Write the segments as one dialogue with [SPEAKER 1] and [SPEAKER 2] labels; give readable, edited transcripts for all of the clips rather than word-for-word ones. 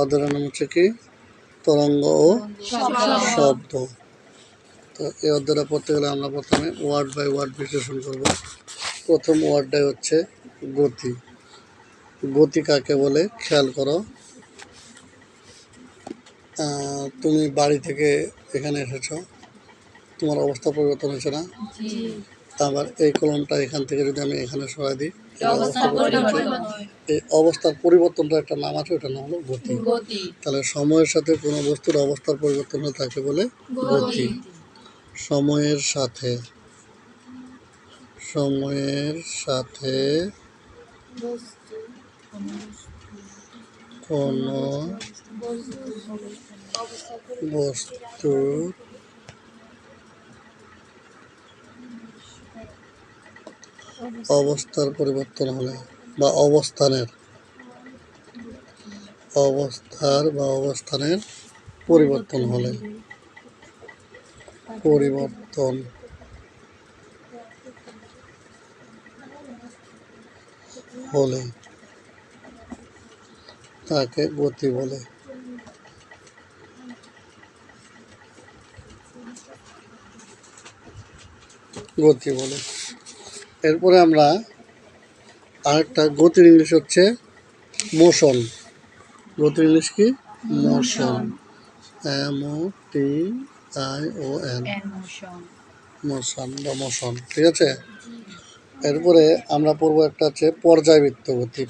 [SPEAKER 1] অধ্যায়ের নাম হচ্ছে কি তরঙ্গ ও শব্দ। তো এই অধ্যায়টা পড়তে গেলে আমরা প্রথমে ওয়ার্ড বাই ওয়ার্ড বিশ্লেষণ করব। প্রথম ওয়ার্ডটাই হচ্ছে গতি। গতি কাকে বলে খেয়াল করো। তুমি বাড়ি থেকে এখানে এসেছো, তোমার অবস্থা পরিবর্তন হয়েছে না? আবার এই কলমটা এখান থেকে যদি আমি এখানে সরাই দিই, এই অবস্থার পরিবর্তনটা একটা নাম আছে, ওটার নাম হলো গতি। তাহলে সময়ের সাথে কোনো বস্তুর অবস্থার পরিবর্তন হলে তাকে বলে গতি। সময়ের সাথে কোনো বস্তুর অবস্থার পরিবর্তন হলে বা অবস্থার পরিবর্তন হলে তাকে গতি বলে। এরপরে আমরা আরেকটা গতির ইংলিশ হচ্ছে মোশন। গতির ইংলিশ কি? মোশন। MOTION, motion. ঠিক আছে। এরপরে আমরা পড়বো একটা হচ্ছে পর্যায়বৃত্ত গতি।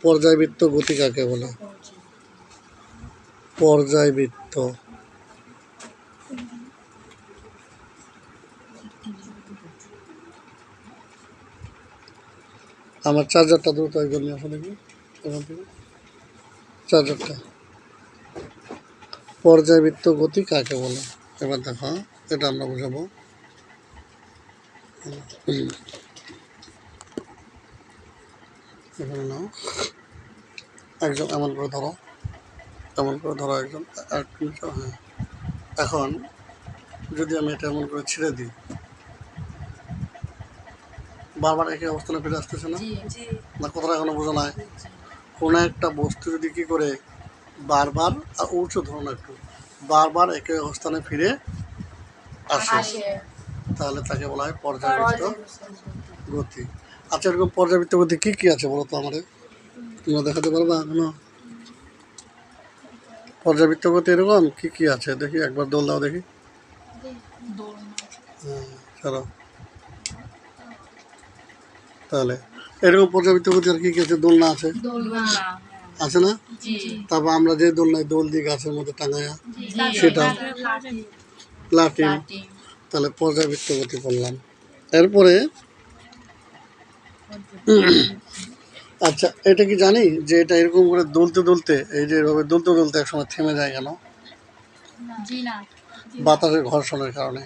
[SPEAKER 1] পর্যায়বৃত্ত গতি কাকে বলে? পর্যায়বৃত্ত আমার চার্জারটা দ্রুত একজন নিয়ে আসো দেখি এখান থেকে চার্জারটা। পর্যায়বৃত্ত গতি কাকে বলে? এবার দেখো, এটা আমরা বুঝাবো। এখানে নাও, একজন এমন করে ধরো একজন এক মিনিট। হ্যাঁ, এখন যদি আমি এটা এমন করে ছেড়ে দিই, বারবার একই অবস্থানে ফিরে আসতেছে না? কথাটা এখনো বোঝা নাই? কোনো একটা বস্তু যদি কি করে বারবার, আর উঁচু ধরুন একটু, বারবার একই অবস্থানে ফিরে আসে, তাহলে তাকে বলা হয় পর্যায়বৃত্ত গতি। আচ্ছা, এরকম পর্যায়বৃত্ত গতি কি কি আছে বলো তো আমাদের? তোমরা দেখাতে পারবা এখনো? পর্যাবৃত্ত গতি এরকম কি কি আছে দেখি, একবার দোল দাও দেখি। চলো, তাহলে এরকম পর্যাবৃত্ত গতি আর কি কি আছে? দোলনা আছে না? তারপর আমরা যে দোলনায় দোল দিই গাছের মধ্যে টাঙায়া, সেটা লাটিম। তাহলে পর্যাবৃত্ত গতি করলাম। এরপরে আচ্ছা, এটা কি জানি যে এটা এরকম করে দুলতে এই যে এভাবে দুলতে একসময় থেমে যায় কেন? বাতাসের ঘর্ষণের কারণে।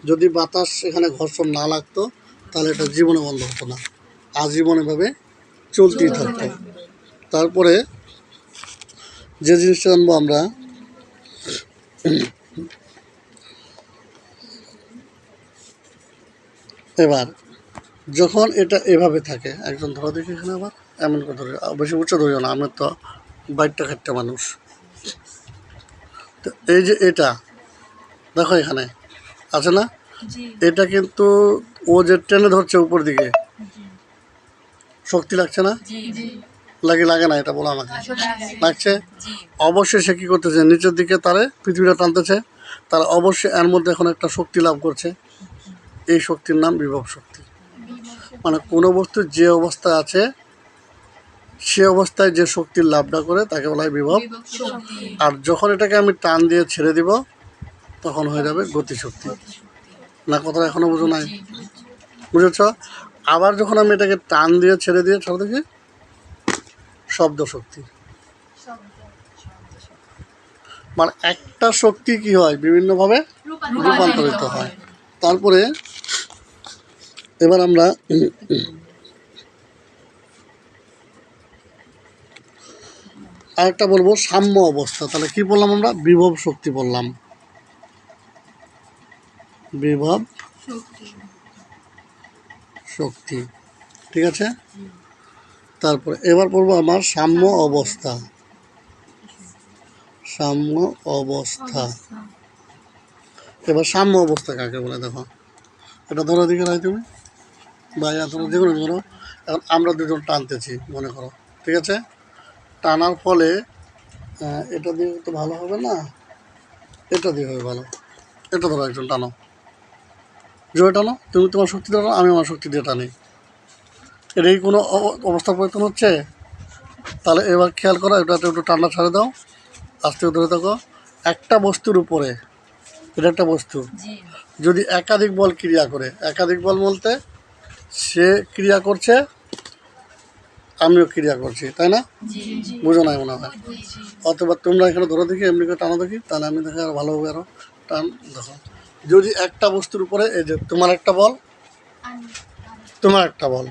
[SPEAKER 1] যদি বাতাস এখানে ঘর্ষণ না লাগতো তাহলে এটা জীবনে বন্ধ হতো না, আজীবন এভাবে চলতেই থাকতো। তারপরে যে জিনিসটা জানবো আমরা, এবার যখন এটা এভাবে থাকে, একজন ধরো দেখি এখানে, আবার এমন করে ধরে, বেশি উঁচু ধরিও না, আমার তো বাইরটা খাট্টা মানুষ। তো এই যে এটা দেখো এখানে আছে না, এটা কিন্তু ও যে টেনে ধরছে উপর দিকে, শক্তি লাগছে না? লাগে না? এটা বলো আমাকে। লাগছে। অবশ্যই সে কী করতেছে, নিচের দিকে তারে পৃথিবীটা টানতেছে, তারা অবশ্যই এর মধ্যে এখন একটা শক্তি লাভ করছে। এই শক্তির নাম বিভব শক্তি। মানে কোনো বস্তু যে অবস্থায় আছে সে অবস্থায় যে শক্তির লাভটা করে তাকে বলা হয় বিভব। আর যখন এটাকে আমি টান দিয়ে ছেড়ে দিব তখন হয়ে যাবে গতিশক্তি। না, কথাটা এখনো বুঝো নাই? বুঝেছ? আবার যখন আমি এটাকে টান দিয়ে ছেড়ে দেখি শব্দ শক্তি। মানে একটা শক্তি কি হয়, বিভিন্নভাবে রূপান্তরিত হয়। তারপরে এবার আমরা আরেকটা বলবো সাম্য অবস্থা। তাহলে কি বললাম আমরা? বিভব শক্তি বললাম। বিভব শক্তি, ঠিক আছে। তারপরে এবার পড়বো আমার সাম্য অবস্থা। সাম্য অবস্থা। এবার সাম্য অবস্থা কাকে বলে দেখো, এটা ধরো দিকে রাই তুমি বা ধরো যে কোনো ধরো। এখন আমরা দুজন টানতেছি মনে করো, ঠিক আছে? টানার ফলে এটা দিয়ে তো ভালো হবে না, এটা দিয়ে হবে ভালো। এটা ধরো একজন টানো, জোরে টানো, তুমি তোমার শক্তি দিয়ে টানো, আমি আমার শক্তি দিয়ে টানি। এটাই কোনো অবস্থা পরিবর্তন হচ্ছে? তাহলে এবার খেয়াল করো, এটাতে একটু টান্না ছাড়ে দাও, আস্তে ধরে থাকো। একটা বস্তুর উপরে, এটা একটা বস্তু, যদি একাধিক বল ক্রিয়া করে, একাধিক বল বলতে সে ক্রিয়া করছে, আমিও ক্রিয়া করছি, তাই না? বুঝো নাই মনে হয়। অথবা তোমরা এখানে ধরো দেখি, এমনি করে টানো দেখি, তাহলে আমি দেখি আরো ভালোভাবে আরো টান। দেখো, যদি একটা বস্তুর উপরে, এই যে তোমার একটা বল, তোমার একটা বল,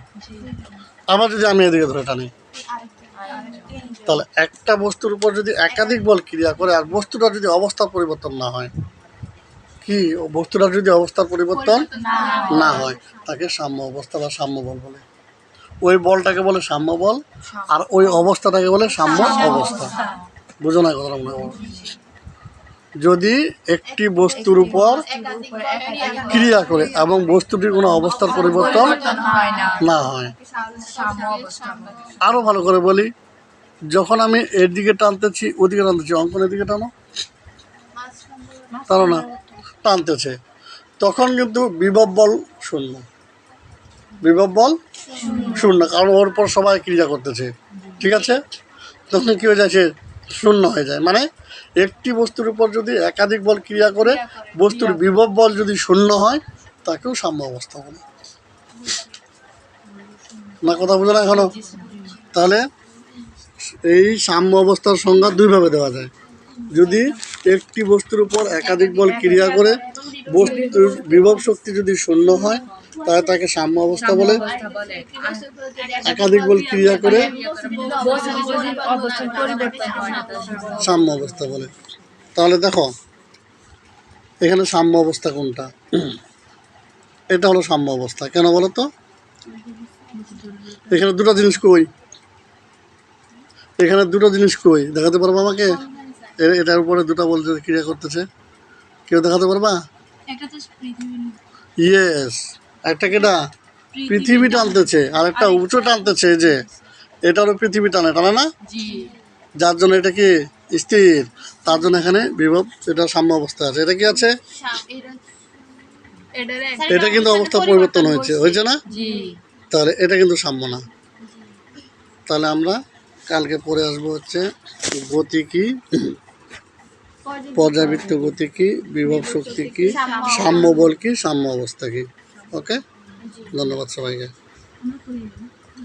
[SPEAKER 1] আবার যদি আমি এদিকে ধরে টানি, তাহলে একটা বস্তুর উপর যদি একাধিক বল ক্রিয়া করে আর বস্তুটা যদি অবস্থার পরিবর্তন না হয়, কি বস্তুটার যদি অবস্থার পরিবর্তন না হয়, তাকে সাম্য অবস্থা বা সাম্য বল বলে। ওই বলটাকে বলে সাম্য বল, আর ওই অবস্থাটাকে বলে সাম্য অবস্থা। বুঝো না কথাটা মনে হয়? যদি একটি বস্তুর উপর ক্রিয়া করে এবং বস্তুটির কোনো অবস্থার পরিবর্তন না হয়। আরো ভালো করে বলি, যখন আমি এর দিকে টানতেছি, ওদিকে টানতেছি, অঙ্কনের দিকে টানো, টানো না, টানতেছে, তখন কিন্তু বিভব বল শূন্য। বিভব বল শূন্য, কারণ ওর উপর সবাই ক্রিয়া করতেছে, ঠিক আছে? তখন কী হয়ে যায়, সে শূন্য হয়ে যায়। মানে একটি বস্তুর উপর যদি একাধিক বল ক্রিয়া করে বস্তুর বিভব বল যদি শূন্য হয়, তাকেও সাম্য অবস্থা বলে। না কথা বুঝো না এখনো? তাহলে এই সাম্য অবস্থার সংজ্ঞা দুইভাবে দেওয়া যায়। যদি একটি বস্তুর উপর একাধিক বল ক্রিয়া করে বস্তুর বিভব শক্তি যদি শূন্য হয়, তাহলে তাকে সাম্য অবস্থা বলে। একাধিক বল ক্রিয়া করে সাম্য অবস্থা বলে। তাহলে দেখো এখানে সাম্য অবস্থা কোনটা? এটা হলো সাম্য অবস্থা। কেন বলো তো? এখানে দুটো জিনিস কই, এখানে দুটো জিনিস কই, দেখাতে পারবো আমাকে? এটার উপরে দুটো বলতে ক্রিয়া করতেছে, কেউ দেখাতে পারবা? ইয়েস, একটা কেটা পৃথিবী টানতেছে আর একটা উঁচু টানতেছে, যে এটা হলো পৃথিবী টানে, টানে না? যার জন্য এটা কি স্থির, তার জন্য এখানে বিভব, এটা সাম্য অবস্থা আছে। এটা কি আছে? এটা কিন্তু অবস্থা পরিবর্তন হয়েছে না? তাহলে এটা কিন্তু সাম্য না। তাহলে আমরা কালকে পড়ে আসবো হচ্ছে গতি কি, পর্যাবৃত্ত গতি কি, বিভব শক্তি কি, সাম্য বল কি, সাম্য অবস্থা কি। ওকে, ধন্যবাদ সবাইকে।